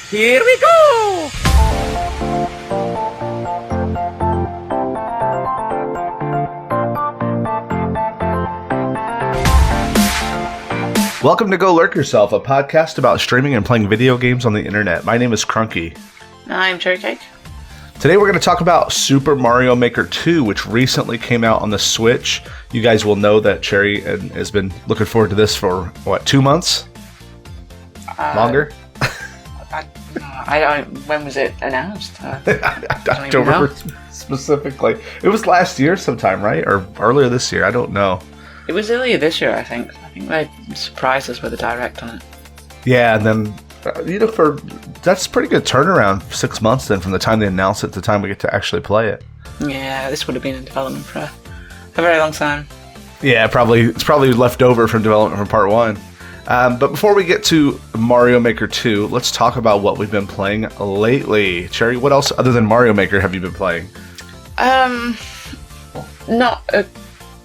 Here we go! Welcome to Go Lurk Yourself, a podcast about streaming and playing video games on the internet. My name is Crunky. I'm Cherry Cake. Today we're going to talk about Super Mario Maker 2, which recently came out on the Switch. You guys will know that Cherry has been looking forward to this for, 2 months? Longer? I don't. When was it announced? I don't remember specifically. It was last year sometime, right? Or earlier this year. I don't know. It was earlier this year, I think. I think they surprised us with a direct on it. Yeah, and then, that's a pretty good turnaround, 6 months then, from the time they announce it to the time we get to actually play it. Yeah, this would have been in development for a very long time. Yeah, it's probably left over from development from part 1. But before we get to Mario Maker 2, let's talk about what we've been playing lately. Cherry, what else other than Mario Maker have you been playing? Not a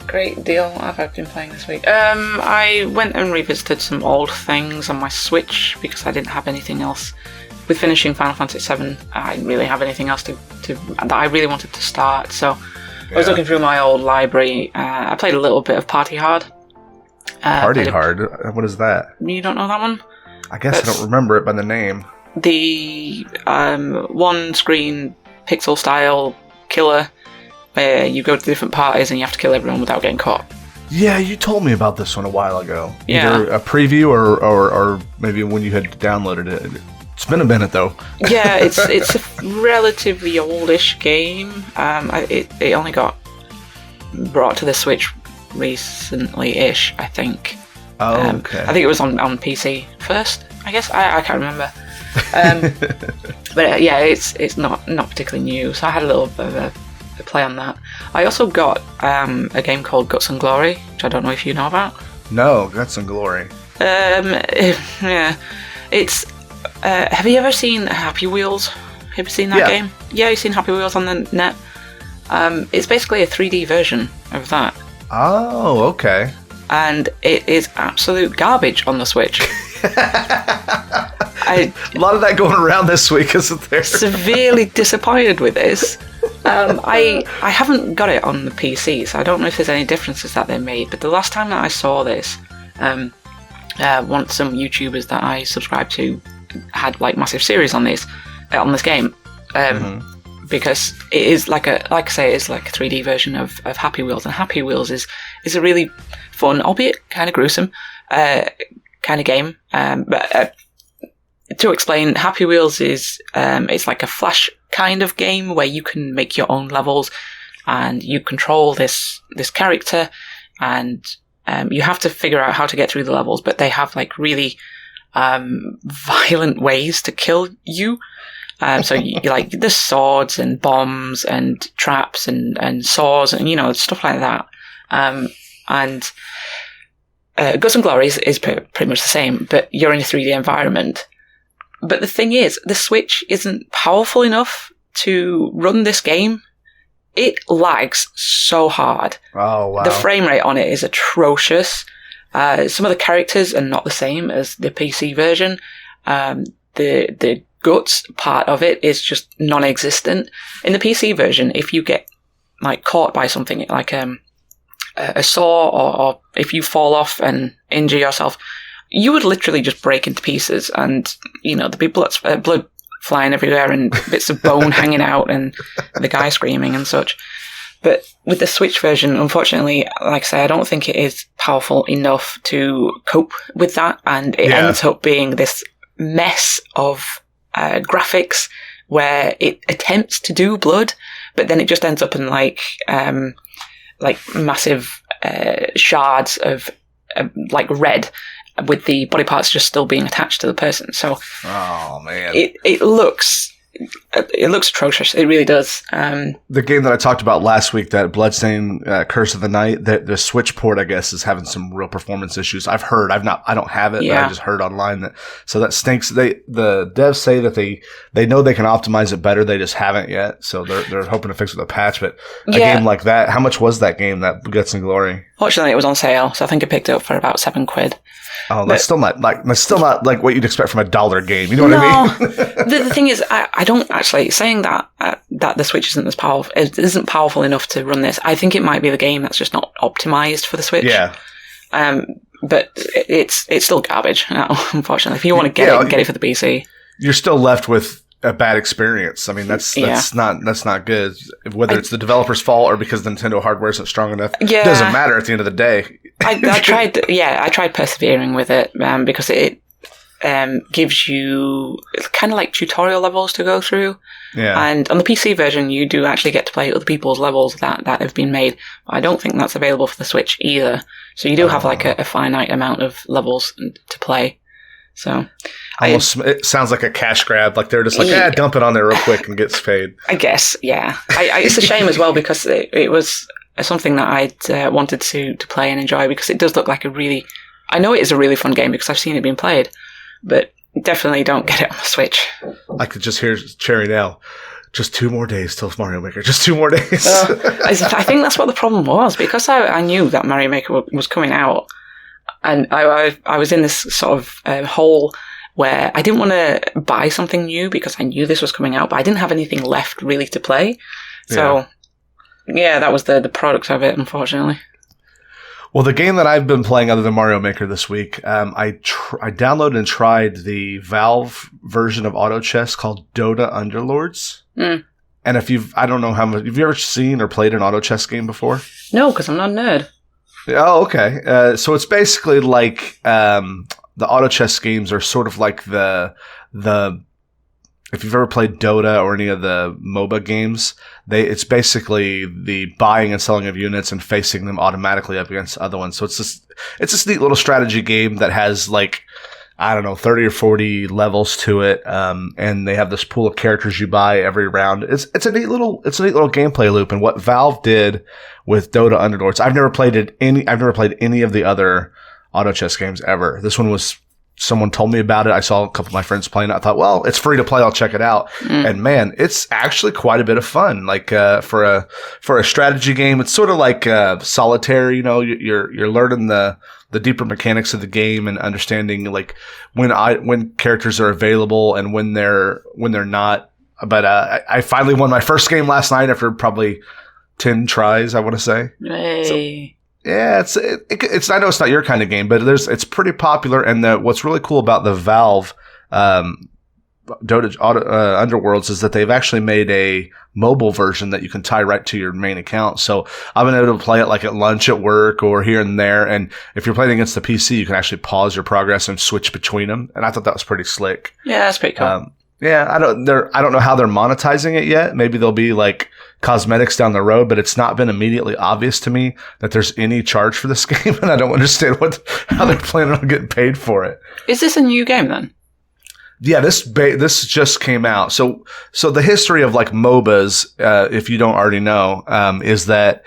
great deal I've been playing this week. I went and revisited some old things on my Switch because I didn't have anything else. With finishing Final Fantasy VII, I didn't really have anything else that I really wanted to start. So I was looking through my old library. I played a little bit of Party Hard. Party Hard? What is that? You don't know that one? I guess I don't remember it by the name. The one-screen pixel-style killer where you go to different parties and you have to kill everyone without getting caught. Yeah, you told me about this one a while ago. Yeah. Either a preview or maybe when you had downloaded it. It's been a minute, though. Yeah, it's a relatively oldish game. It only got brought to the Switch recently-ish, I think. Oh, okay. I think it was on PC first, I guess. I can't remember. But yeah, it's not particularly new, so I had a little bit of a play on that. I also got a game called Guts and Glory, which I don't know if you know about. No, Guts and Glory. Yeah. It's... have you ever seen Happy Wheels? Have you seen that game? Yeah, you've seen Happy Wheels on the net? It's basically a 3D version of that. Oh, okay. And it is absolute garbage on the Switch. A lot of that going around this week, isn't there? Severely disappointed with this. I haven't got it on the PC, so I don't know if there's any differences that they made. But the last time that I saw this, some YouTubers that I subscribe to had like massive series on this game. Because it is like I say, it's like a 3D version of Happy Wheels, and Happy Wheels is a really fun, albeit kind of gruesome, kind of game. But to explain, Happy Wheels is it's like a Flash kind of game where you can make your own levels, and you control this character, and you have to figure out how to get through the levels. But they have like really violent ways to kill you. So you like there's swords and bombs and traps and saws and stuff like that. And Guts and Glory is pretty much the same, but you're in a 3D environment. But the thing is, the Switch isn't powerful enough to run this game. It lags so hard. Oh, wow. The frame rate on it is atrocious. Some of the characters are not the same as the PC version. The Guts part of it is just non-existent. In the PC version, if you get like caught by something like a saw or if you fall off and injure yourself, you would literally just break into pieces, and there'd be blood flying everywhere and bits of bone hanging out and the guy screaming and such. But with the Switch version, unfortunately, like I say, I don't think it is powerful enough to cope with that, and it ends up being this mess of graphics where it attempts to do blood, but then it just ends up in like massive shards of like red, with the body parts just still being attached to the person. So, oh man, it looks atrocious. It really does. The game that I talked about last week, that Bloodstained Curse of the Night, the Switch port, I guess, is having some real performance issues. I've heard. I don't have it, but I just heard online that. So that stinks. The devs say that they know they can optimize it better. They just haven't yet. So they're hoping to fix it with a patch. But a game like that, how much was that game, that Guts and Glory? Fortunately, it was on sale, so I think I picked it up for about £7. Oh, that's still not like what you'd expect from a $1 game. You know what I mean? The thing is, I don't actually saying that that the Switch isn't as powerful. It isn't powerful enough to run this. I think it might be the game that's just not optimized for the Switch. Yeah. But it's still garbage now, unfortunately. If you want to get it for the PC, you're still left with a bad experience. I mean, that's not good. Whether it's the developer's fault or because Nintendo hardware isn't strong enough, it doesn't matter at the end of the day. I tried persevering with it because it gives you kind of like tutorial levels to go through. Yeah. And on the PC version, you do actually get to play other people's levels that have been made. I don't think that's available for the Switch either. So you do have like a finite amount of levels to play. So it sounds like a cash grab. Like they're just like, dump it on there real quick and gets paid. I guess, yeah. It's a shame as well because it was something that I'd wanted to play and enjoy because it does look like I know it is a really fun game because I've seen it being played, but definitely don't get it on the Switch. I could just hear Cherry now. Just 2 more days till Mario Maker. Just 2 more days. I think that's what the problem was because I knew that Mario Maker was coming out. And I was in this sort of hole where I didn't want to buy something new because I knew this was coming out, but I didn't have anything left really to play. So, that was the product of it, unfortunately. Well, the game that I've been playing other than Mario Maker this week, I downloaded and tried the Valve version of Auto Chess called Dota Underlords. Mm. And I don't know how much, have you ever seen or played an auto chess game before? No, because I'm not a nerd. Oh, okay. So it's basically like the auto chess games are sort of like the if you've ever played Dota or any of the MOBA games, it's basically the buying and selling of units and facing them automatically up against other ones. So it's this neat little strategy game that has like, I don't know, 30 or 40 levels to it. And they have this pool of characters you buy every round. It's a neat little gameplay loop. And what Valve did with Dota Underlords, I've never played any of the other auto chess games ever. This one was, someone told me about it. I saw a couple of my friends playing it. I thought, well, it's free to play. I'll check it out. And man, it's actually quite a bit of fun. Like, for a strategy game, it's sort of like, solitaire, you know, you're learning the deeper mechanics of the game and understanding like when characters are available and when they're not. But, I finally won my first game last night after probably 10 tries, I want to say. Hey. So, yeah, it's. I know it's not your kind of game, but it's pretty popular. And what's really cool about the Valve Dota Underworlds is that they've actually made a mobile version that you can tie right to your main account. So I've been able to play it like at lunch at work or here and there. And if you're playing against the PC, you can actually pause your progress and switch between them. And I thought that was pretty slick. Yeah, that's pretty cool. I don't know how they're monetizing it yet. Maybe there'll be like cosmetics down the road, but it's not been immediately obvious to me that there's any charge for this game, and I don't understand how they're planning on getting paid for it. Is this a new game then? Yeah, this just came out. So the history of like MOBAs, if you don't already know, is that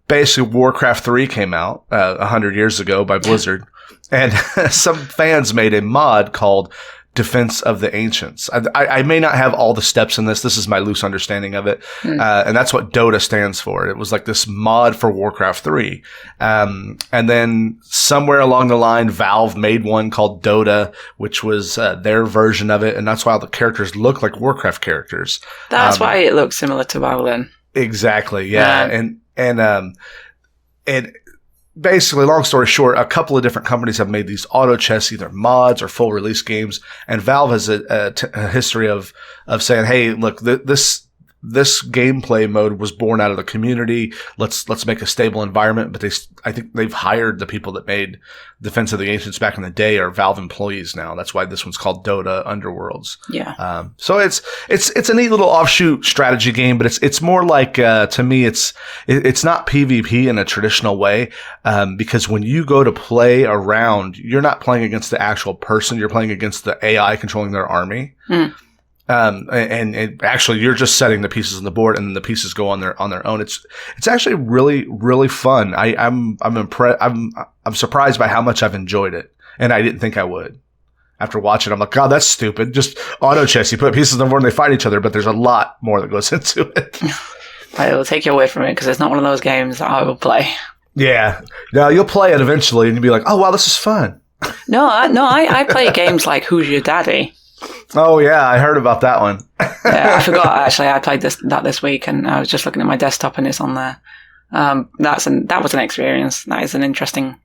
basically Warcraft 3 came out 100 years ago by Blizzard, and some fans made a mod called Defense of the Ancients. I may not have all the steps in this. This is my loose understanding of it. And that's what Dota stands for. It was like this mod for Warcraft 3. And then somewhere along the line, Valve made one called Dota, which was their version of it. And that's why all the characters look like Warcraft characters. That's why it looks similar to WoW then. Exactly. Yeah. And basically, long story short, a couple of different companies have made these auto chess, either mods or full release games. And Valve has a history of saying, hey, look, this gameplay mode was born out of the community. Let's make a stable environment. But I think they've hired the people that made Defense of the Ancients back in the day are Valve employees now. That's why this one's called Dota Underworlds. Yeah. So it's a neat little offshoot strategy game, but it's more like, to me, it's not PvP in a traditional way. Because when you go to play around, you're not playing against the actual person. You're playing against the AI controlling their army. And actually you're just setting the pieces on the board and the pieces go on their own. It's actually really, really fun. I'm impressed. I'm surprised by how much I've enjoyed it. And I didn't think I would. After watching, I'm like, God, that's stupid. Just auto chess. You put pieces on the board and they fight each other, but there's a lot more that goes into it. I will take your word from it because it's not one of those games that I will play. Yeah. Now you'll play it eventually, and you'll be like, "Oh wow, this is fun." I play games like Who's Your Daddy? Oh yeah, I heard about that one. I forgot actually. I played that this week, and I was just looking at my desktop, and it's on there. That was an experience. That is an interesting.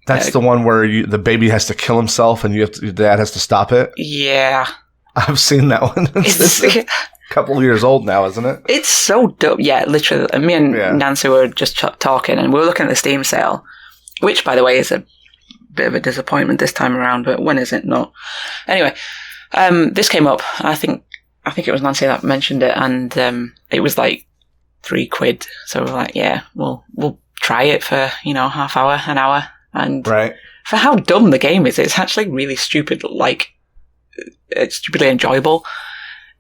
That's the one where the baby has to kill himself, and your dad has to stop it. Yeah, I've seen that one. It's a couple of years old now, isn't it? It's so dope. Yeah, literally. Me and Nancy were just talking, and we were looking at the Steam sale, which, by the way, is a bit of a disappointment this time around. But when is it? No. Anyway, this came up. I think it was Nancy that mentioned it, and it was like £3. So we're like, yeah, we'll try it for half hour, an hour, and for how dumb the game is, it's actually really stupid. Like, it's stupidly enjoyable.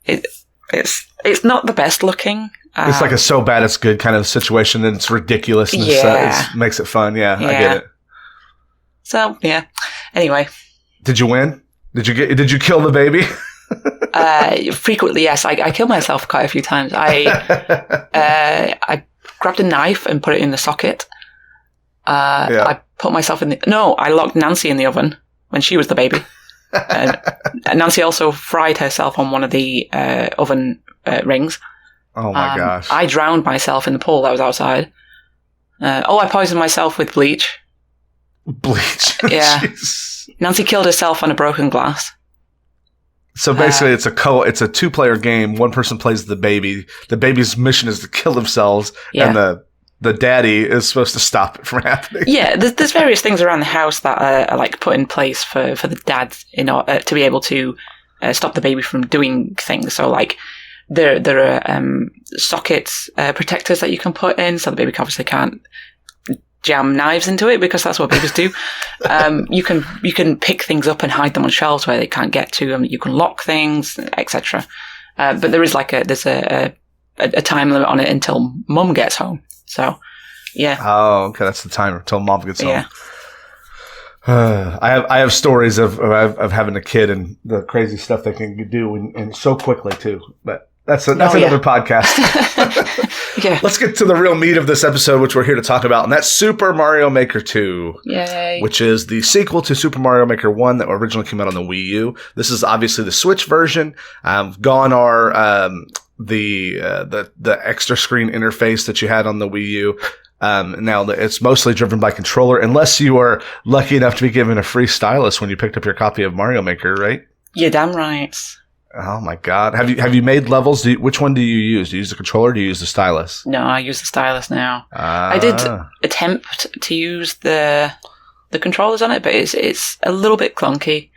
It's not the best looking. It's like a so bad it's good kind of situation, and it's ridiculous. And it makes it fun. Yeah, I get it. So yeah. Anyway, did you win? Did you kill the baby? Frequently, yes. I killed myself quite a few times. I grabbed a knife and put it in the socket. I put myself in I locked Nancy in the oven when she was the baby. And Nancy also fried herself on one of the oven rings. Oh my gosh. I drowned myself in the pool that was outside. I poisoned myself with bleach. Bleach? Yeah. Nancy killed herself on a broken glass. So basically, it's a 2-player game. One person plays the baby. The baby's mission is to kill themselves, and the daddy is supposed to stop it from happening. Yeah, there's various things around the house that are like put in place for the dad to be able to stop the baby from doing things. So like there are sockets, protectors that you can put in, so the baby obviously can't jam knives into it, because that's what babies do. You can pick things up and hide them on shelves where they can't get to them. You can lock things, etc. But there is there's a time limit on it until mum gets home. So, yeah. Oh, okay. That's the timer until mom gets home. I have stories of having a kid and the crazy stuff they can do and so quickly too. But that's another podcast. Yeah. Let's get to the real meat of this episode, which we're here to talk about, and that's Super Mario Maker 2. Yay. Which is the sequel to Super Mario Maker 1 that originally came out on the Wii U. This is obviously the Switch version. Gone are the extra screen interface that you had on the Wii U. Now it's mostly driven by controller, unless you are lucky enough to be given a free stylus when you picked up your copy of Mario Maker, right? You're damn right. Oh my God! Have you made levels? Which one do you use? Do you use the controller or do you use the stylus? No, I use the stylus now. I did attempt to use the controllers on it, but it's a little bit clunky.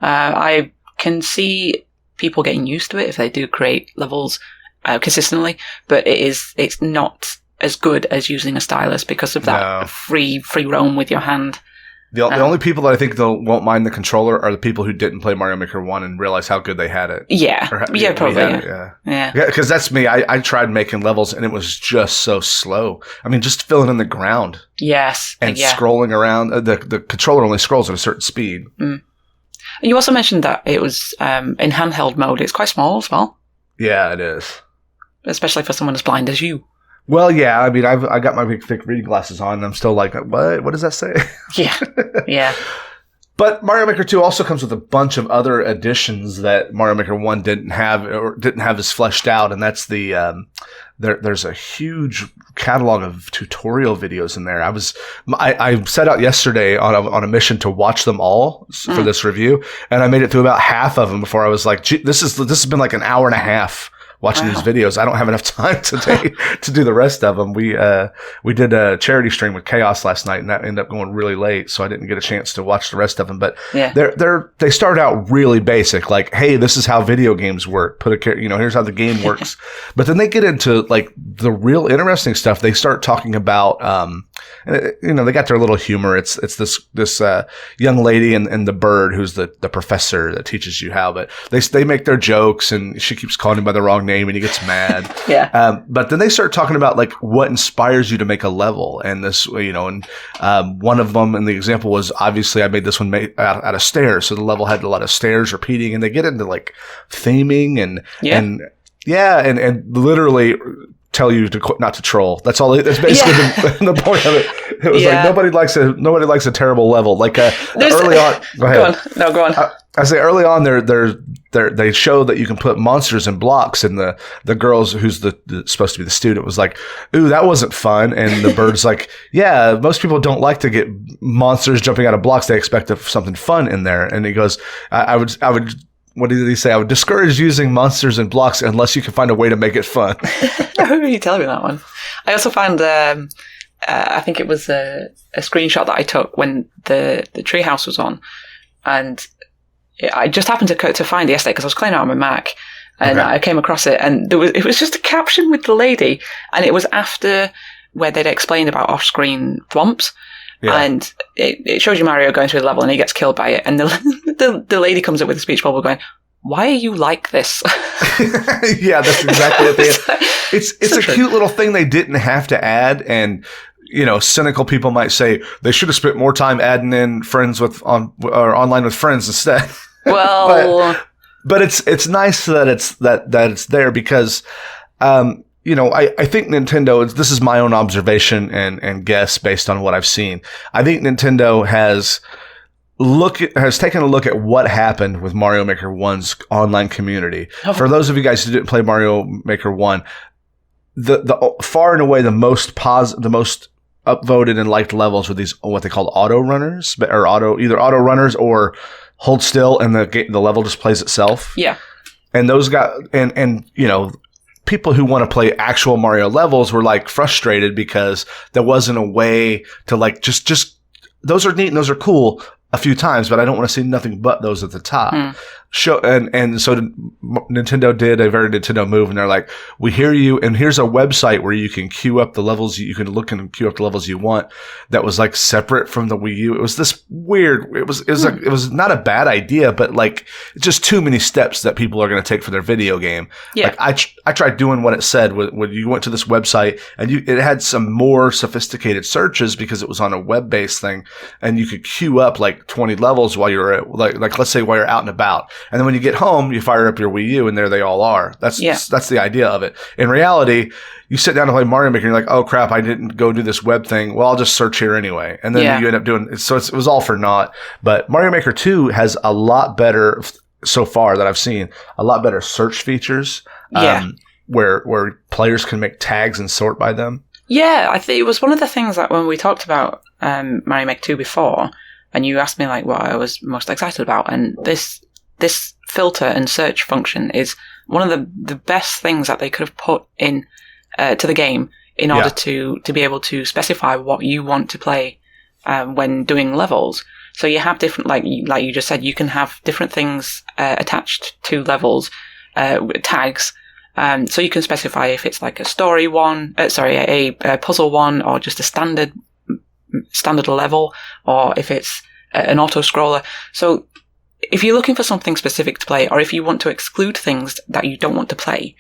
I can see people getting used to it if they do create levels consistently, but it's not as good as using a stylus because of that free roam with your hand. The only people that I think won't mind the controller are the people who didn't play Mario Maker 1 and realize how good they had it. Yeah. Probably. Yeah, because that's me. I tried making levels and it was just so slow. I mean, just filling in the ground. Yes. And scrolling around. The controller only scrolls at a certain speed. Mm. You also mentioned that it was in handheld mode. It's quite small as well. Yeah, it is. Especially for someone as blind as you. Well, yeah. I mean, I got my big thick reading glasses on, and I'm still like, what? What does that say? Yeah. But Mario Maker 2 also comes with a bunch of other additions that Mario Maker 1 didn't have as fleshed out, and that's the there's a huge catalog of tutorial videos in there. I set out yesterday on a mission to watch them all for this review, and I made it through about half of them before I was like, gee, this has been like an hour and a half watching these videos. I don't have enough time today to do the rest of them. We did a charity stream with Chaos last night, and that ended up going really late, so I didn't get a chance to watch the rest of them. But they start out really basic, like, hey, this is how video games work. Here's how the game works. But then they get into like the real interesting stuff. They start talking about, they got their little humor. It's this young lady and the bird who's the professor that teaches you how. But they make their jokes, and she keeps calling him by the wrong name, and he gets mad. But then they start talking about like what inspires you to make a level, and this, and one of them, and the example was, obviously I made this one out of stairs, so the level had a lot of stairs repeating, and they get into like theming and literally tell you not to troll. That's all. That's basically the point of it. It was like nobody likes a terrible level. Like early on. Go ahead. Go on. I say early on, they show that you can put monsters in blocks, and the girls who's supposed to be the student was like, "Ooh, that wasn't fun." And the bird's like, "Yeah, most people don't like to get monsters jumping out of blocks. They expect something fun in there." And he goes, "I would." What did he say? I would discourage using monsters in blocks unless you can find a way to make it fun. I remember you telling me that one. I also found, I think it was a screenshot that I took when the treehouse was on, and I just happened to find it yesterday because I was cleaning out my Mac, and I came across it, and it was just a caption with the lady, and it was after where they'd explained about off-screen thwomps. Yeah. And it shows you Mario going through the level and he gets killed by it. And the lady comes up with a speech bubble going, "Why are you like this?" Yeah, that's exactly what they It's a cute little thing they didn't have to add. And, cynical people might say they should have spent more time adding in online with friends instead. Well, but it's nice that it's there because, I think Nintendo, this is my own observation and guess based on what I've seen. I think Nintendo has taken a look at what happened with Mario Maker 1's online community. Oh. For those of you guys who didn't play Mario Maker 1, the far and away the most upvoted and liked levels were these, what they called auto runners, or either auto runners or hold still and the level just plays itself. Yeah. And those people who want to play actual Mario levels were like frustrated because there wasn't a way to just those are neat and those are cool a few times, but I don't want to see nothing but those at the top. So Nintendo did a very Nintendo move, and they're like, "We hear you, and here's a website where you can queue up the levels. You can look and queue up the levels you want." That was like separate from the Wii U. It was this weird. It was not a bad idea, but like just too many steps that people are going to take for their video game. Yeah. Like I tried doing what it said when you went to this website, and it had some more sophisticated searches because it was on a web-based thing, and you could queue up like 20 levels while you're like let's say while you're out and about. And then when you get home, you fire up your Wii U and there they all are. That's the idea of it. In reality, you sit down to play Mario Maker and you're like, "Oh crap, I didn't go do this web thing. Well, I'll just search here anyway." And then you end up doing it. So it was all for naught. But Mario Maker 2 has a lot better, so far that I've seen, a lot better search features. Where players can make tags and sort by them. Yeah, I think it was one of the things that when we talked about Mario Maker 2 before, and you asked me like what I was most excited about, and this filter and search function is one of the best things that they could have put in to the game in order to be able to specify what you want to play when doing levels. So you have different, like you just said, you can have different things attached to levels, tags. So you can specify if it's like a story one, a puzzle one, or just a standard level, or if it's an auto scroller. So if you're looking for something specific to play, or if you want to exclude things that you don't want to play,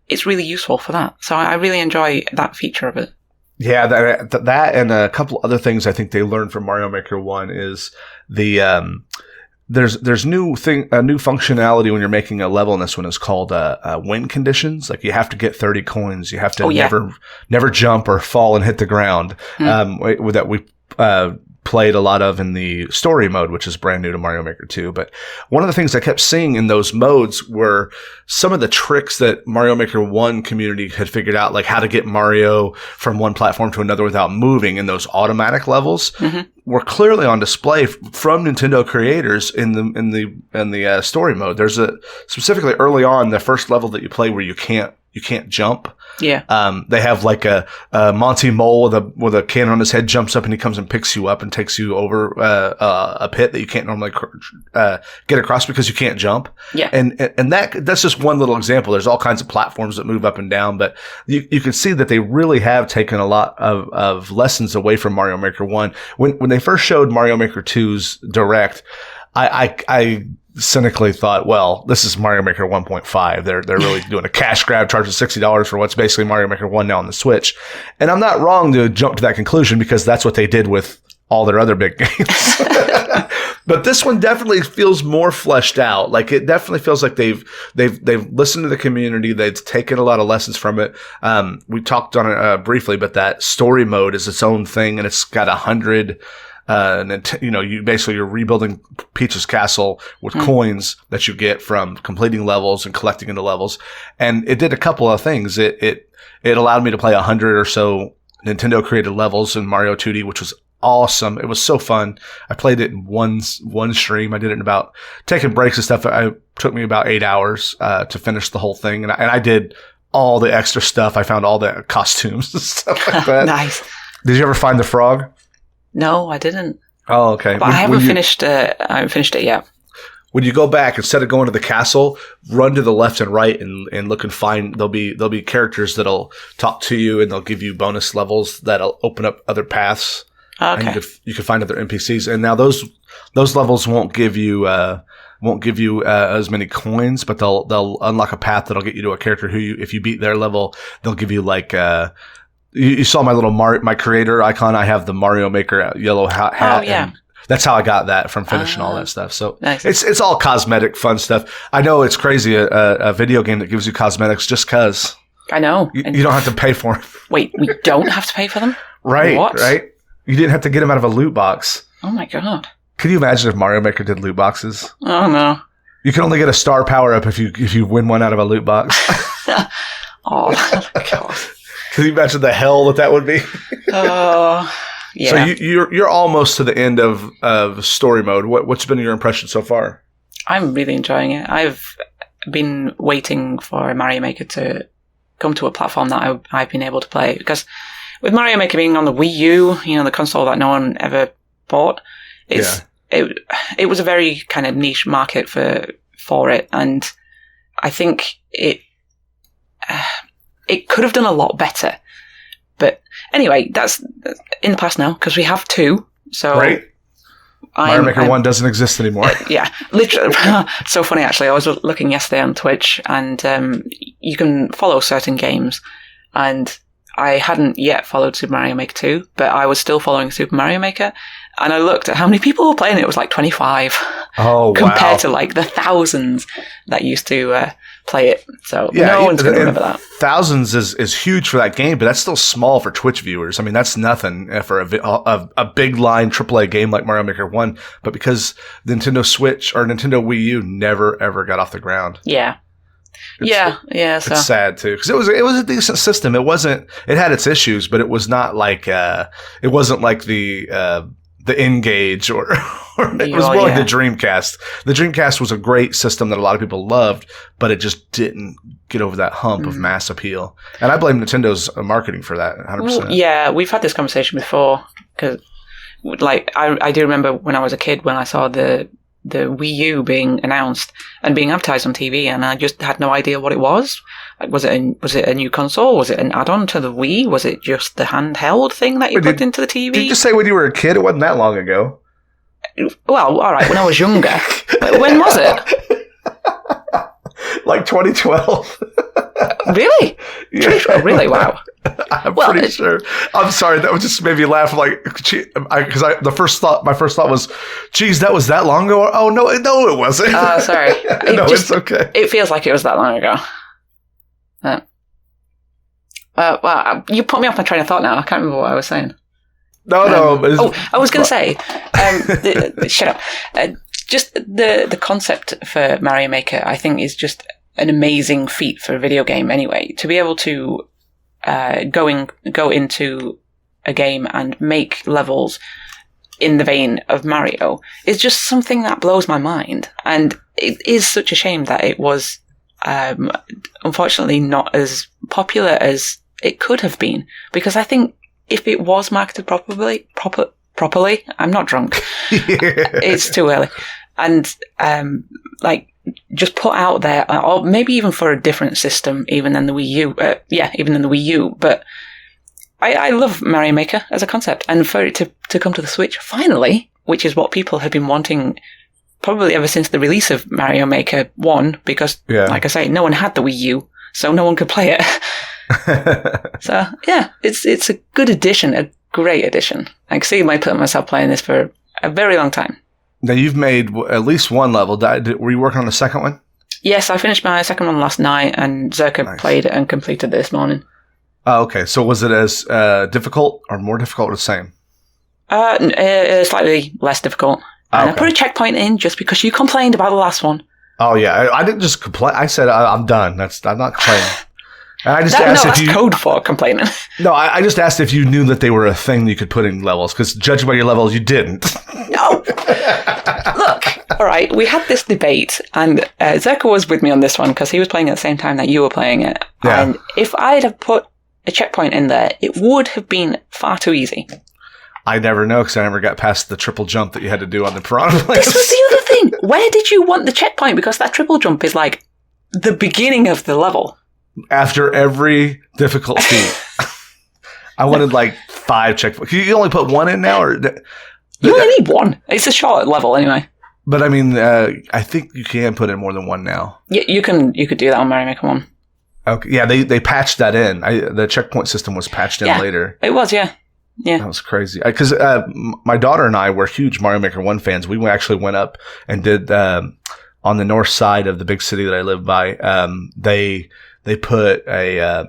it's really useful for that. So I really enjoy that feature of it. Yeah, that and a couple other things I think they learned from Mario Maker 1 is there's new functionality when you're making a level, and this one is called win conditions. Like you have to get 30 coins, you have to never jump or fall and hit the ground. That we played a lot of in the story mode, which is brand new to Mario Maker 2. But one of the things I kept seeing in those modes were some of the tricks that Mario Maker 1 community had figured out, like how to get Mario from one platform to another without moving in those automatic levels, were clearly on display from Nintendo creators in the story mode. There's specifically early on, the first level that you play where you can't jump. Yeah. They have like a Monty Mole with a cannon on his head jumps up and he comes and picks you up and takes you over a pit that you can't normally get across because you can't jump. Yeah. And that's just one little example. There's all kinds of platforms that move up and down, but you can see that they really have taken a lot of lessons away from Mario Maker 1. When they first showed Mario Maker 2's Direct, I cynically thought, well, this is Mario Maker 1.5. They're really doing a cash grab, charging $60 for what's basically Mario Maker 1 now on the Switch. And I'm not wrong to jump to that conclusion because that's what they did with all their other big games. But this one definitely feels more fleshed out. Like it definitely feels like they've listened to the community. They've taken a lot of lessons from it. We talked on it briefly, but that story mode is its own thing, and it's got 100. You're rebuilding Peach's castle with coins that you get from completing levels and collecting into levels. And it did a couple of things. It allowed me to play 100 or so Nintendo created levels in Mario 2D, which was awesome. It was so fun. I played it in one stream. I did it in about taking breaks and stuff. It took me about 8 hours to finish the whole thing, and I did all the extra stuff. I found all the costumes and stuff like that. Nice. Did you ever find the frog? No, I didn't. Oh, okay. But I haven't finished it yet. When you go back, instead of going to the castle, run to the left and right and look and find there'll be characters that'll talk to you and they'll give you bonus levels that'll open up other paths. Okay. And you can find other NPCs. And now those levels won't give you as many coins, but they'll unlock a path that'll get you to a character who if you beat their level, they'll give you like you saw my little my creator icon. I have the Mario Maker yellow hat. Oh yeah. That's how I got that from finishing all that stuff. So nice. It's all cosmetic fun stuff. I know it's crazy a video game that gives you cosmetics just cause. I know. You don't have to pay for them. Wait, we don't have to pay for them? Right. What? Right. You didn't have to get them out of a loot box. Oh my god. Could you imagine if Mario Maker did loot boxes? Oh no. You can only get a star power up if you win one out of a loot box. Oh god. Can you imagine the hell that would be? Oh. Yeah. So you're almost to the end of story mode. What's been your impression so far? I'm really enjoying it. I've been waiting for Mario Maker to come to a platform that I've been able to play, because with Mario Maker being on the Wii U, the console that no one ever bought, it was a very kind of niche market for it, and I think it could have done a lot better. But anyway, that's in the past now, because we have two. So right. Mario Maker 1 doesn't exist anymore. Yeah, literally. So funny, actually. I was looking yesterday on Twitch, and you can follow certain games, and I hadn't yet followed Super Mario Maker 2, but I was still following Super Mario Maker, and I looked at how many people were playing it. It was like 25. Oh, wow. Compared to like the thousands that used to play it. So no one's going to remember that. Thousands is huge for that game, but that's still small for Twitch viewers. I mean, that's nothing for a big line AAA game like Mario Maker 1, but because the Nintendo Switch or Nintendo Wii U never ever got off the ground. Yeah. So. It's sad too, because it was a decent system. It had its issues, but it was not like it wasn't like the N-Gage or it was more like the Dreamcast. The Dreamcast was a great system that a lot of people loved, but it just didn't get over that hump of mass appeal. And I blame Nintendo's marketing for that 100%. Well, yeah, we've had this conversation before, because like I do remember when I was a kid when I saw the Wii U being announced and being advertised on TV, and I just had no idea what it was. Like, was it a new console? Was it an add-on to the Wii? Was it just the handheld thing that you plugged into the TV? Did you just say when you were a kid? It wasn't that long ago. Well, all right, when I was younger. When was it? Like 2012. Really? Yeah. 2012? Really? Wow. I'm pretty sure. I'm sorry. That would just made me laugh. Like, because my first thought was, geez, that was that long ago. Oh no, it wasn't. Oh, sorry. It's okay. It feels like it was that long ago. Well, you put me off my train of thought now. I can't remember what I was saying. No. I was going to say, shut up. Just the concept for Mario Maker, I think, is just an amazing feat for a video game. Anyway, to be able to go into a game and make levels in the vein of Mario is just something that blows my mind, and it is such a shame that it was unfortunately not as popular as it could have been, because I think if it was marketed properly, I'm not drunk. It's too early. And, just put out there, or maybe even for a different system, even than the Wii U. Even than the Wii U. But I love Mario Maker as a concept. And for it to come to the Switch, finally, which is what people have been wanting probably ever since the release of Mario Maker 1, because, like I say, no one had the Wii U, so no one could play it. So, yeah, it's a good addition, a great addition. I can see myself playing this for a very long time. Now you've made at least one level. Were you working on the second one? Yes, I finished my second one last night, and Zerka played it and completed it this morning. Oh, okay. So was it as difficult or more difficult or the same? Slightly less difficult. And I put a checkpoint in just because you complained about the last one. Oh, yeah. I didn't just complain. I said, I'm done. I'm not complaining. And I just asked that's code for complaining. No, I just asked if you knew that they were a thing you could put in levels, because judging by your levels, you didn't. No. Look, all right, we had this debate, and Zerka was with me on this one because he was playing at the same time that you were playing it. Yeah. And if I'd have put a checkpoint in there, it would have been far too easy. I never know, because I never got past the triple jump that you had to do on the piranha place. This was the other thing. Where did you want the checkpoint? Because that triple jump is like the beginning of the level. After every difficult feat. I wanted like 5 checkpoints. You only put 1 in now? Or you only need 1. It's a short level anyway. But I mean, I think you can put in more than 1 now. Yeah, you could do that on Mario Maker 1. Okay, yeah, they patched that in. The checkpoint system was patched in later. It was, yeah. Yeah. That was crazy. Because my daughter and I were huge Mario Maker 1 fans. We actually went up and did, on the north side of the big city that I live by, they put a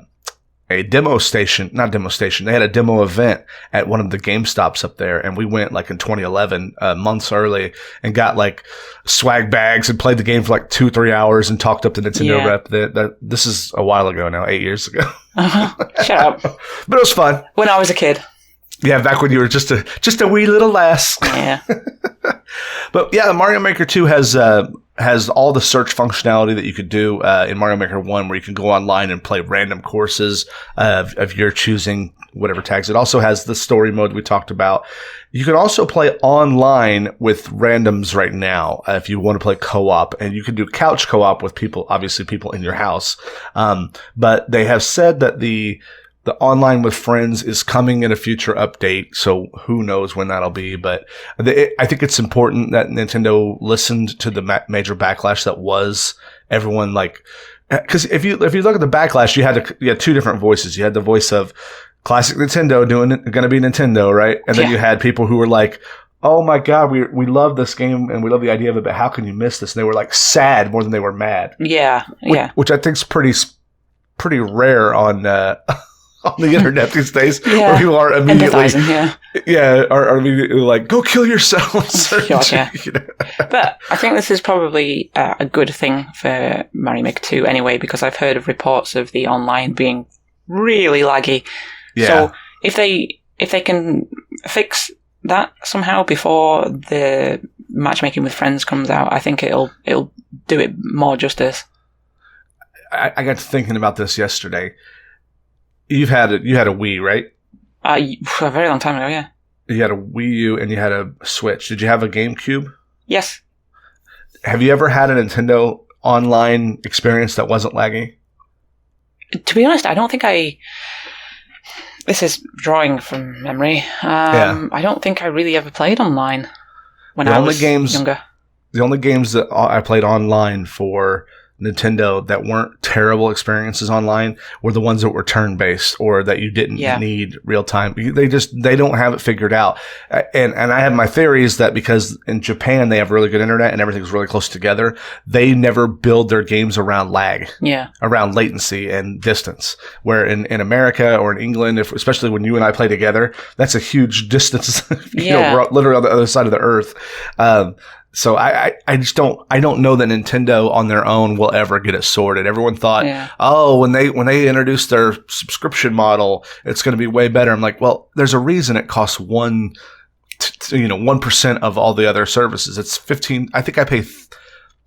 demo station, not demo station, they had a demo event at one of the GameStops up there, and we went like in 2011, months early, and got like swag bags and played the game for like 2-3 hours and talked up the Nintendo rep. This is a while ago now, 8 years ago. Shut up. But it was fun. When I was a kid. Yeah, back when you were just a wee little lass. Yeah. But yeah, Mario Maker 2 has all the search functionality that you could do in Mario Maker 1, where you can go online and play random courses of your choosing, whatever tags. It also has the story mode we talked about. You can also play online with randoms right now if you want to play co-op, and you can do couch co-op with people, obviously people in your house. But they have said that the online with friends is coming in a future update, so who knows when that'll be. But I think it's important that Nintendo listened to the major backlash that was everyone like, because if you look at the backlash, you had 2 different voices. You had the voice of classic Nintendo going to be Nintendo, right? And then you had people who were like, oh my God, we love this game and we love the idea of it, but how can you miss this? And they were like sad more than they were mad. Yeah, which I think is pretty rare on the internet these days, where people are immediately, are immediately like, go kill yourselves. You know? But I think this is probably a good thing for Mario Maker 2 anyway, because I've heard of reports of the online being really laggy. Yeah. So if they can fix that somehow before the matchmaking with friends comes out, I think it'll do it more justice. I got to thinking about this yesterday. You had a Wii, right? For a very long time ago, yeah. You had a Wii U and you had a Switch. Did you have a GameCube? Yes. Have you ever had a Nintendo online experience that wasn't laggy? To be honest, I don't think this is drawing from memory. I don't think I really ever played online when I was younger. The only games that I played online for Nintendo that weren't terrible experiences online were the ones that were turn-based or that you didn't need real time. They don't have it figured out. And I have my theories that because in Japan they have really good internet and everything's really close together, they never build their games around lag. Yeah. Around latency and distance. Where in America or in England, especially when you and I play together, that's a huge distance. We're literally on the other side of the earth. So I don't know that Nintendo on their own will ever get it sorted. Everyone thought, when they introduce their subscription model, it's going to be way better. I'm like, well, there's a reason it costs 1% of all the other services. It's 15. I think I pay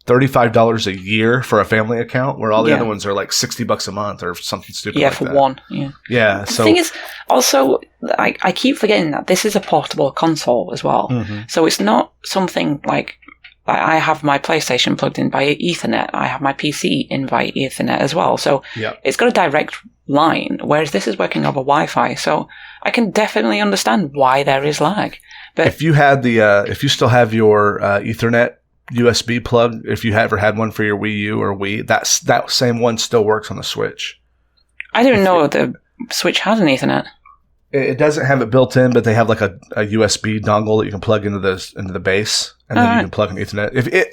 $35 a year for a family account, where all the other ones are like $60 a month or something stupid like that. Yeah, for one. Yeah. So the thing is, also, I keep forgetting that this is a portable console as well. Mm-hmm. So it's not something like I have my PlayStation plugged in by Ethernet. I have my PC in by Ethernet as well. So it's got a direct line, whereas this is working over Wi-Fi. So I can definitely understand why there is lag. But if you had if you still have your Ethernet USB plug, if you ever had one for your Wii U or Wii, that same one still works on the Switch. I didn't know the Switch had an Ethernet. It doesn't have it built in, but they have like a USB dongle that you can plug into the base, and then you can plug an Ethernet.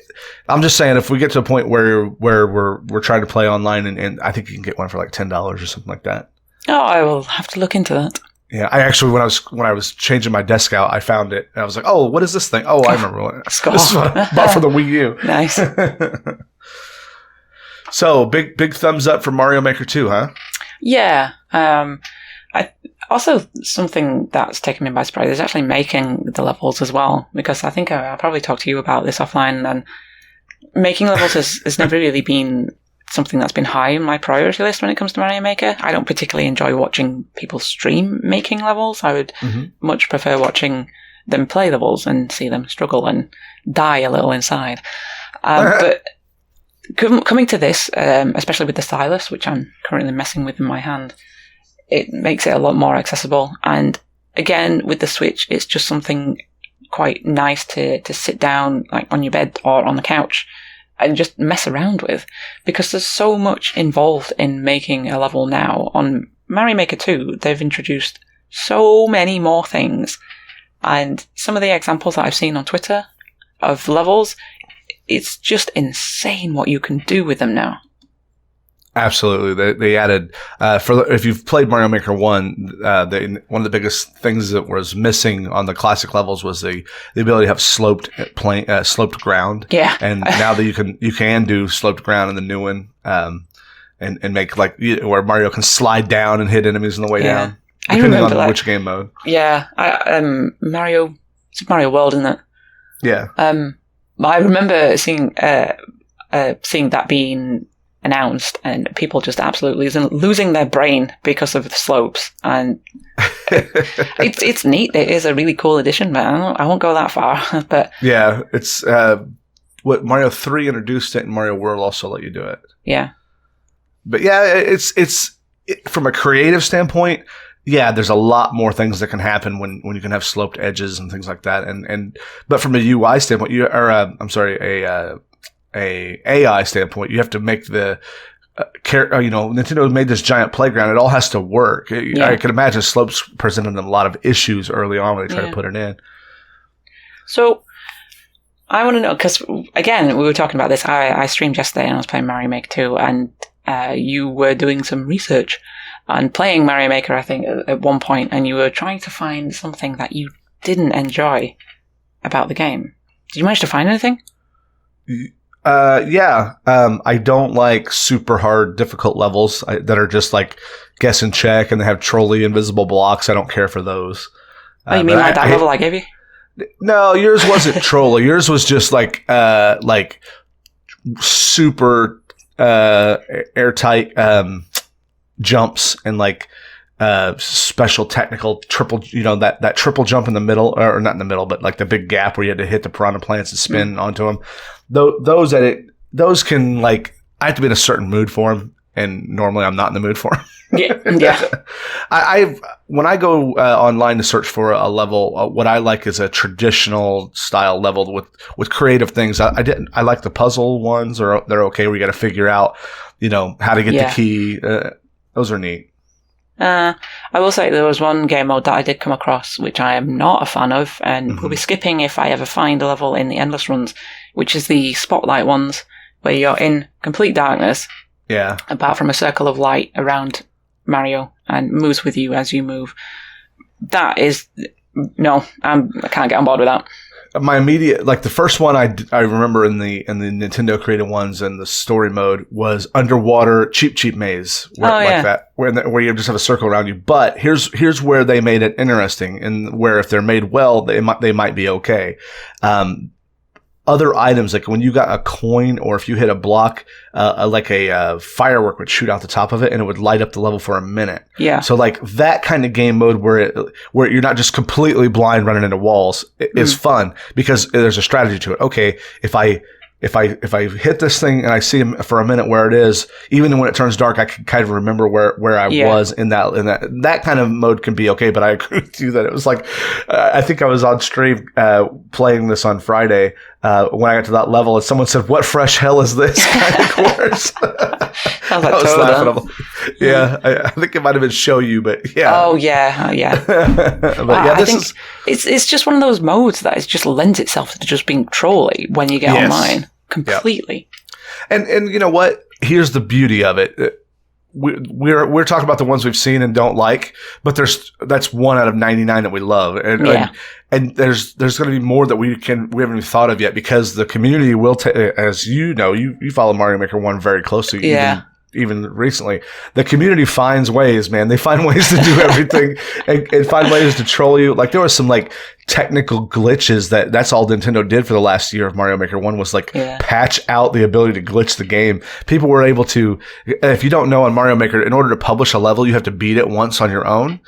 I'm just saying, if we get to a point where we're trying to play online, and I think you can get one for like $10 or something like that. Oh, I will have to look into that. Yeah, I actually when I was changing my desk out, I found it, and I was like, "Oh, what is this thing? Oh, I remember what this is what I bought for the Wii U." Nice. So big thumbs up for Mario Maker 2, huh? Yeah. Also, something that's taken me by surprise is actually making the levels as well, because I think I'll probably talk to you about this offline, and making levels has never really been something that's been high in my priority list when it comes to Mario Maker. I don't particularly enjoy watching people stream making levels. I would much prefer watching them play levels and see them struggle and die a little inside. But coming to this, especially with the stylus, which I'm currently messing with in my hand, it makes it a lot more accessible. And again, with the Switch, it's just something quite nice to sit down like on your bed or on the couch and just mess around with, because there's so much involved in making a level now. On Mario Maker 2, they've introduced so many more things, and some of the examples that I've seen on Twitter of levels, it's just insane what you can do with them now. Absolutely, they added if you've played Mario Maker 1, one of the biggest things that was missing on the classic levels was the ability to have sloped ground. Yeah, and now that you can do sloped ground in the new one, and make like where Mario can slide down and hit enemies on the way down, depending on which game mode. Yeah, Super Mario World, isn't it? Yeah. I remember seeing that being announced, and people just absolutely losing their brain because of the slopes. And it's neat. It is a really cool addition, but I won't go that far. But yeah, it's what Mario 3 introduced it, and Mario World also let you do it. Yeah, but yeah, it's from a creative standpoint. Yeah, there's a lot more things that can happen when you can have sloped edges and things like that. But from a UI standpoint, a AI standpoint, you have to make the Nintendo made this giant playground. It all has to work. Yeah. I can imagine slopes presented them a lot of issues early on when they tried to put it in. So I want to know, because again, we were talking about this. I streamed yesterday and I was playing Mario Maker 2, and you were doing some research and playing Mario Maker, I think, at one point, and you were trying to find something that you didn't enjoy about the game. Did you manage to find anything? Yeah. I don't like super hard, difficult levels that are just like guess and check and they have trolley invisible blocks. I don't care for those. Oh, you mean like that level I gave you? No, yours wasn't trolley. Yours was just like super, airtight, jumps and like, special technical triple, that triple jump in the middle, or not in the middle, but like the big gap where you had to hit the piranha plants and spin onto them. Those can, like, I have to be in a certain mood for them, and normally I'm not in the mood for them. Yeah. When I go online to search for a level, what I like is a traditional style level with creative things. I like the puzzle ones, or they're okay where you got to figure out, how to get the key. Those are neat. I will say there was one game mode that I did come across, which I am not a fan of, and will be skipping if I ever find a level in the endless runs, which is the spotlight ones, where you're in complete darkness. Yeah. Apart from a circle of light around Mario and moves with you as you move. That is, no, I can't get on board with that. My immediate, like the first one I remember in the Nintendo created ones and the story mode was underwater Cheep Maze, that, where you just have a circle around you. But here's where they made it interesting, and where if they're made well, they might be okay. Other items, like when you got a coin, or if you hit a block, like a firework would shoot out the top of it, and it would light up the level for a minute. Yeah. So like that kind of game mode where you're not just completely blind running into walls is fun, because there's a strategy to it. Okay, if I hit this thing and I see him for a minute where it is, even when it turns dark, I can kind of remember where I was in that kind of mode can be okay. But I agree with you that it was like, I think I was on stream, playing this on Friday, when I got to that level, and someone said, "What fresh hell is this?" kind of course. I was laughing. Yeah, I think it might have been Show You, but yeah. Oh yeah. But yeah, I think it's just one of those modes that it just lends itself to just being trolly when you get online completely. Yep. And you know what? Here's the beauty of it. We're talking about the ones we've seen and don't like, but that's 1 out of 99 that we love, and there's going to be more that we haven't even thought of yet, because the community will as you know, you follow Mario Maker 1 very closely, even recently. The community finds ways, man. They find ways to do everything and find ways to troll you. Like, there was some like technical glitches that's all Nintendo did for the last year of Mario Maker 1 was patch out the ability to glitch the game. People were able to, if you don't know, on Mario Maker, in order to publish a level, you have to beat it once on your own.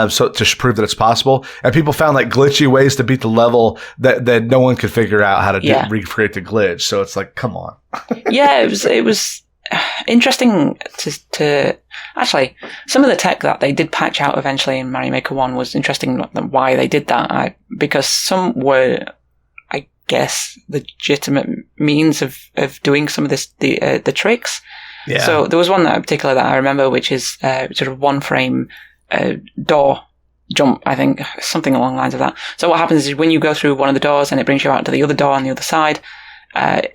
So to prove that it's possible. And people found like glitchy ways to beat the level that no one could figure out how to recreate the glitch. So it's like, come on. It was interesting to actually, some of the tech that they did patch out eventually in Mario Maker 1 was interesting why they did that, because some were, I guess, legitimate means of doing some of the tricks. Yeah. So there was one that in particular that I remember, which is sort of 1 frame door jump, I think, something along the lines of that. So what happens is when you go through one of the doors and it brings you out to the other door on the other side,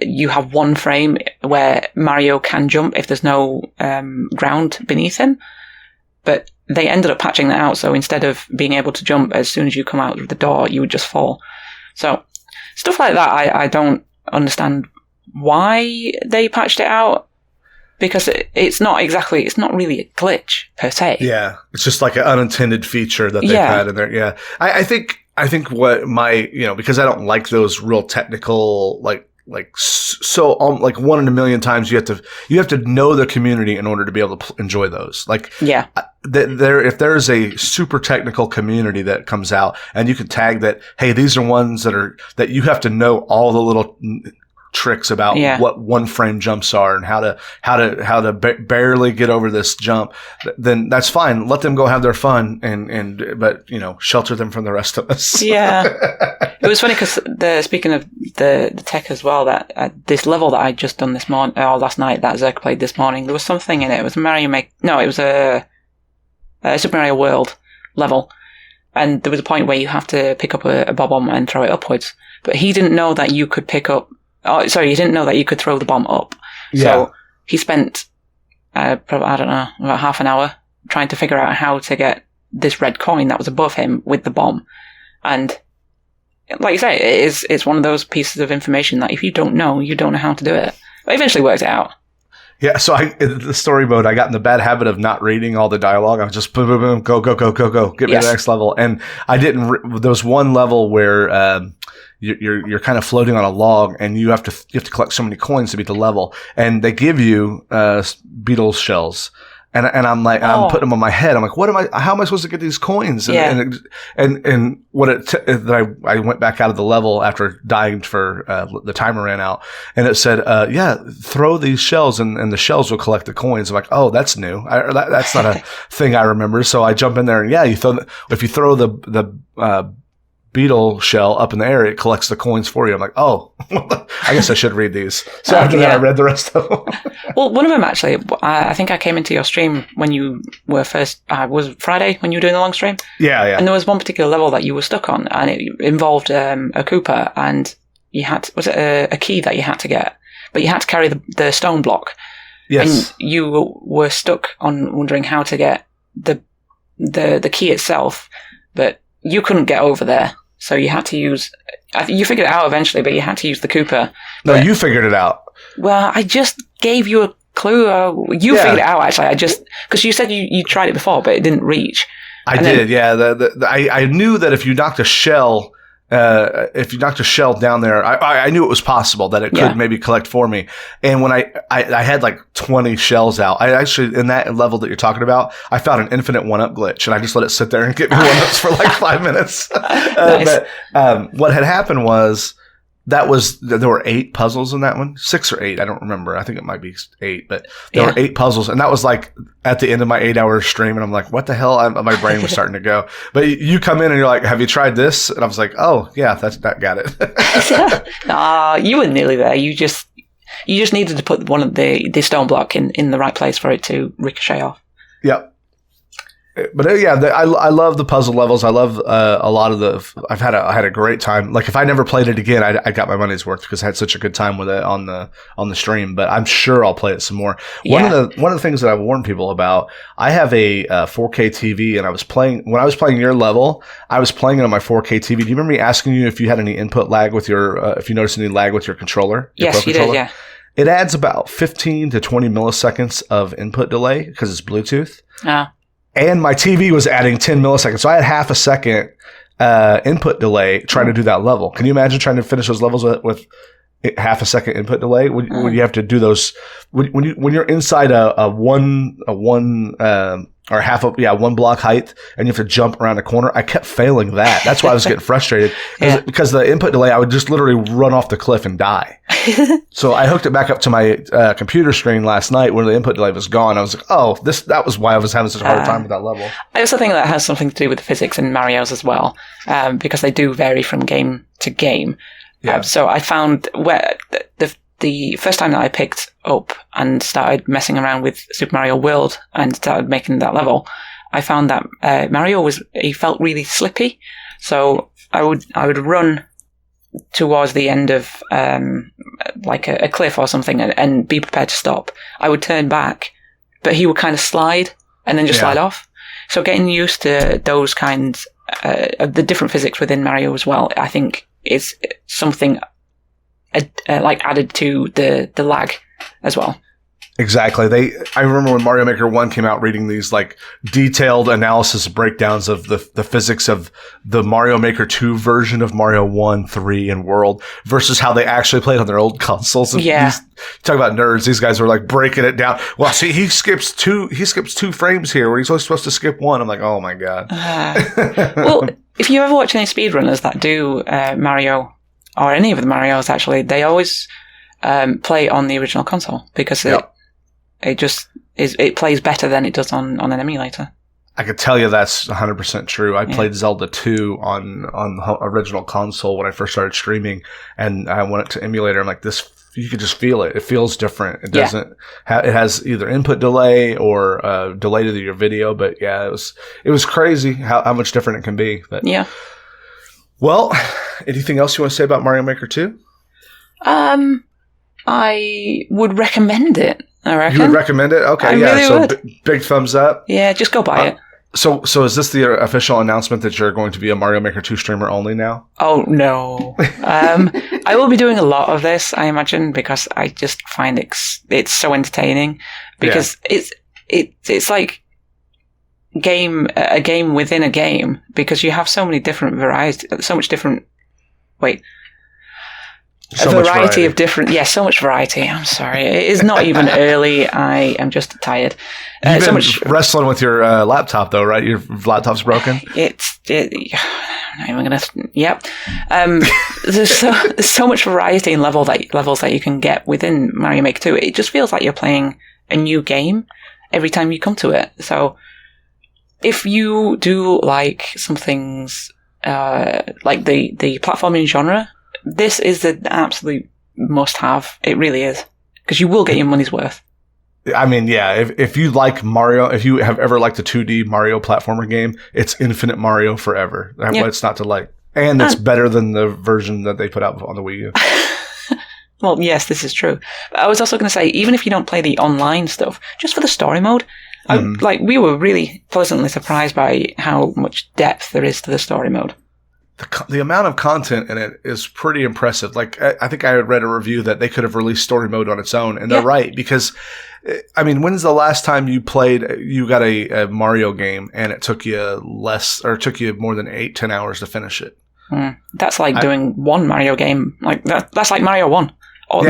you have 1 frame where Mario can jump if there's no ground beneath him. But they ended up patching that out, so instead of being able to jump as soon as you come out of the door, you would just fall. So stuff like that, I don't understand why they patched it out, because it's not really a glitch per se. Yeah, it's just like an unintended feature that they've had in there. Yeah, I think what because I don't like those real technical like 1 in a million times you have to know the community in order to be able to enjoy those. Like, if there's a super technical community that comes out and you can tag that, hey, these are ones that you have to know all the little tricks about what 1 frame jumps are and how to barely get over this jump, then that's fine. Let them go have their fun but shelter them from the rest of us. It was funny because speaking of the tech as well, that this level that I just done this morning or last night that Zerk played this morning, there was something in it. It was it was a Super Mario World level, and there was a point where you have to pick up a bob-omb and throw it upwards, but he didn't know that you could pick up. Oh, sorry, he didn't know that you could throw the bomb up. Yeah. So he spent, probably, I don't know, about half an hour trying to figure out how to get this red coin that was above him with the bomb. And like you say, it's one of those pieces of information that if you don't know how to do it. But eventually worked it out. Yeah, so in the story mode, I got in the bad habit of not reading all the dialogue. I was just boom, boom, boom, go, get me to the next level. And I didn't. There was one level where you're kind of floating on a log, and you have to collect so many coins to beat the level. And they give you beetle shells. And I'm like, I'm putting them on my head. I'm like, how am I supposed to get these coins? And what I went back out of the level after dying for, the timer ran out, and it said, throw these shells and the shells will collect the coins. I'm like, oh, that's new. That's not a thing I remember. So I jump in there and if you throw the beetle shell up in the air, it collects the coins for you. I'm like, oh, I guess I should read these. So after that, I read the rest of them. Well, one of them actually, I think I came into your stream when you were first, was it Friday when you were doing the long stream? Yeah. And there was one particular level that you were stuck on, and it involved a Koopa, and you had, was it a key that you had to get? But you had to carry the stone block. Yes. And you were stuck on wondering how to get the key itself, but you couldn't get over there. So you had to use, you figured it out eventually, but you had to use the Koopa. No, you figured it out. Well, I just gave you a clue. You figured it out, actually. Because you said you tried it before, but it didn't reach. I did, yeah. I knew that if you knocked a shell down there, I knew it was possible that it could maybe collect for me. And when I had like 20 shells out, I actually, in that level that you're talking about, I found an infinite 1-up glitch, and I just let it sit there and get me 1-ups for like 5 minutes. Nice. But what had happened was There were 8 puzzles in that one, 6 or 8. I don't remember. I think it might be 8, but there were 8 puzzles, and that was like at the end of my 8-hour stream, and I'm like, what the hell? My brain was starting to go. But you come in and you're like, have you tried this? And I was like, oh yeah, that got it. You were nearly there. You just needed to put one of the stone block in the right place for it to ricochet off. Yep. But I love the puzzle levels. I love a lot of I had a great time. Like if I never played it again, I got my money's worth because I had such a good time with it on the stream. But I'm sure I'll play it some more. One of the things that I warned people about, I have a 4K TV, and when I was playing your level, I was playing it on my 4K TV. Do you remember me asking you if you had any input lag with your if you noticed any lag with your controller? Yes, you did. Yeah. It adds about 15 to 20 milliseconds of input delay because it's Bluetooth. And my TV was adding 10 milliseconds. So I had half a second input delay trying to do that level. Can you imagine trying to finish those levels with half a second input delay? Would you have to do those when you're inside a one or one block height and you have to jump around a corner? I kept failing that. That's why I was getting frustrated because the input delay, I would just literally run off the cliff and die. So I hooked it back up to my computer screen last night when the input delay was gone. I was like, oh, that was why I was having such a hard time with that level. I also think that has something to do with the physics in Mario's as well, because they do vary from game to game. Yeah. So I found where the first time that I picked up and started messing around with Super Mario World and started making that level, I found that Mario he felt really slippy. So I would run towards the end of like a cliff or something and be prepared to stop. I would turn back, but he would kind of slide and then just slide off. So getting used to those kinds of the different physics within Mario as well, I think is something like added to the lag as well. Exactly. I remember when Mario Maker 1 came out, reading these like detailed analysis breakdowns of the physics of the Mario Maker 2 version of Mario 1, 3, and World versus how they actually played on their old consoles. And talk about nerds. These guys were like breaking it down. Well, see, he skips 2 frames here where he's only supposed to skip 1. I'm like, oh my God. Well, if you ever watch any speedrunners that do Mario, or any of the Marios actually, they always play on the original console because it plays better than it does on an emulator. I could tell you that's 100% true. I played Zelda 2 on the original console when I first started streaming, and I went to emulator. I'm like, this, you could just feel it. It feels different. It doesn't. It has either input delay or delay to your video. But yeah, it was crazy how much different it can be. But well, anything else you want to say about Mario Maker 2? I would recommend it. I reckon. You would recommend it? Okay, really would. Big thumbs up. Yeah, just go buy it. So is this the official announcement that you're going to be a Mario Maker 2 streamer only now? Oh, no. I will be doing a lot of this, I imagine, because I just find it's so entertaining. Because it's like a game within a game, because you have so many different varieties, so much variety. I'm sorry. It is not even early. I am just tired. You've been wrestling with your laptop, though, right? Your laptop's broken? I'm not even going to... Yep. There's so much variety in levels that you can get within Mario Maker 2. It just feels like you're playing a new game every time you come to it. So if you do like some things like the platforming genre, this is the absolute must-have. It really is. Because you will get your money's worth. I mean, yeah, if you like Mario, if you have ever liked a 2D Mario platformer game, it's Infinite Mario forever. It's not to like. And it's better than the version that they put out on the Wii U. Well, yes, this is true. I was also going to say, even if you don't play the online stuff, just for the story mode, we were really pleasantly surprised by how much depth there is to the story mode. The amount of content in it is pretty impressive. Like, I think I had read a review that they could have released story mode on its own, and they're right, because, I mean, when's the last time you got a Mario game and it took you more than 8-10 hours to finish it? That's like doing one Mario game. Like that's like Mario 1. Or,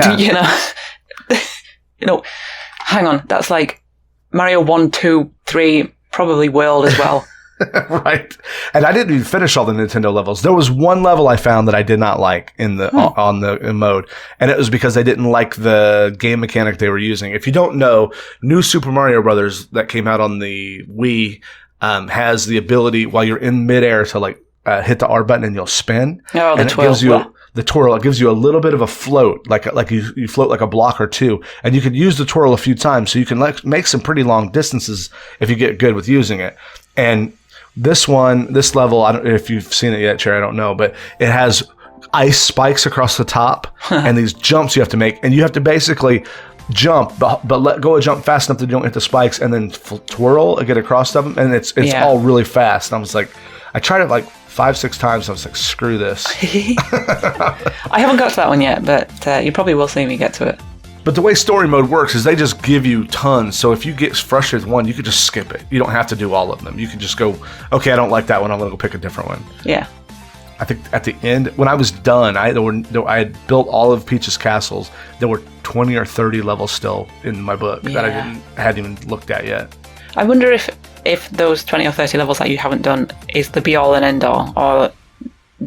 hang on, that's like Mario 1, 2, 3, probably World as well. Right. And I didn't even finish all the Nintendo levels. There was one level I found that I did not like in the on the mode, and it was because I didn't like the game mechanic they were using. If you don't know, New Super Mario Brothers that came out on the Wii has the ability while you're in midair to like hit the R button and you'll spin. Oh, and it gives you the twirl. It gives you a little bit of a float, like you float like a block or two, and you can use the twirl a few times, so you can make some pretty long distances if you get good with using it. And this level, I don't know if you've seen it yet, Cherry, I don't know, but it has ice spikes across the top and these jumps you have to make, and you have to basically jump, but let go of jump fast enough that you don't hit the spikes, and then twirl and get across them, and it's all really fast. And I was like, I tried it like 5-6 times. I was like, screw this. I haven't got to that one yet, but you probably will see me get to it. But the way story mode works is they just give you tons. So if you get frustrated with one, you could just skip it. You don't have to do all of them. You can just go, okay, I don't like that one. I'm going to go pick a different one. Yeah. I think at the end, when I was done, I had built all of Peach's castles. There were 20 or 30 levels still in my book that I hadn't even looked at yet. I wonder if those 20 or 30 levels that you haven't done is the be all and end all, or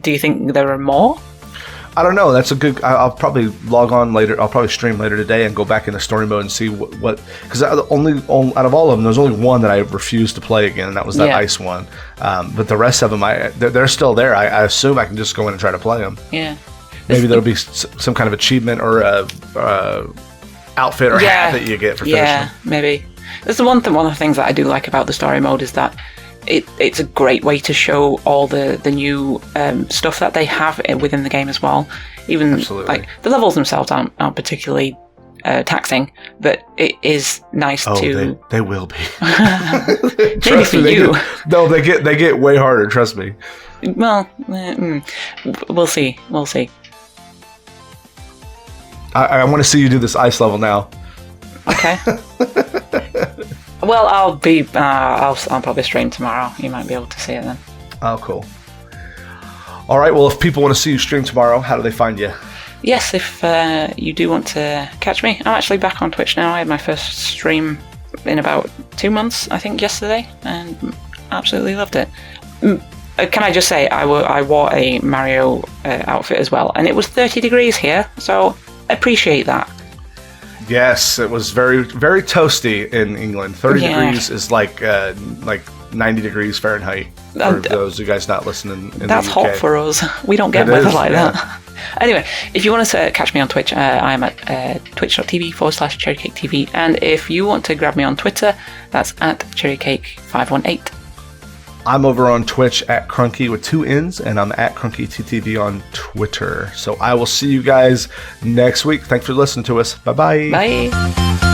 do you think there are more? I don't know. That's a good. I'll probably log on later. I'll probably stream later today and go back into story mode and see what because out of all of them, there's only one that I refused to play again, and that was that ice one. But the rest of them, they're still there. I assume I can just go in and try to play them. Yeah. Maybe there'll be some kind of achievement or outfit or hat that you get for finishing. Yeah, maybe. That's the one of the things that I do like about the story mode is that it's a great way to show all the new stuff that they have within the game as well. Even like the levels themselves aren't particularly taxing, but it is nice to. They will be. Maybe for you. No, they get way harder. Trust me. Well, we'll see. We'll see. I want to see you do this ice level now. Okay. Well, I'll probably stream tomorrow. You might be able to see it then. Oh, cool. All right. Well, if people want to see you stream tomorrow, how do they find you? Yes, if you do want to catch me, I'm actually back on Twitch now. I had my first stream in about 2 months, I think, yesterday, and absolutely loved it. Can I just say, I wore a Mario outfit as well, and it was 30 degrees here, so appreciate that. Yes, it was very, very toasty in England. 30 degrees is like 90 degrees Fahrenheit for those of you guys not listening in that's the UK. Hot for us. We don't get weather like that. Anyway, if you want to catch me on Twitch, I'm at twitch.tv/CherryCakeTV. And if you want to grab me on Twitter, that's at CherryCake518. I'm over on Twitch at Crunky with 2 N's, and I'm at CrunkyTTV on Twitter. So I will see you guys next week. Thanks for listening to us. Bye-bye. Bye.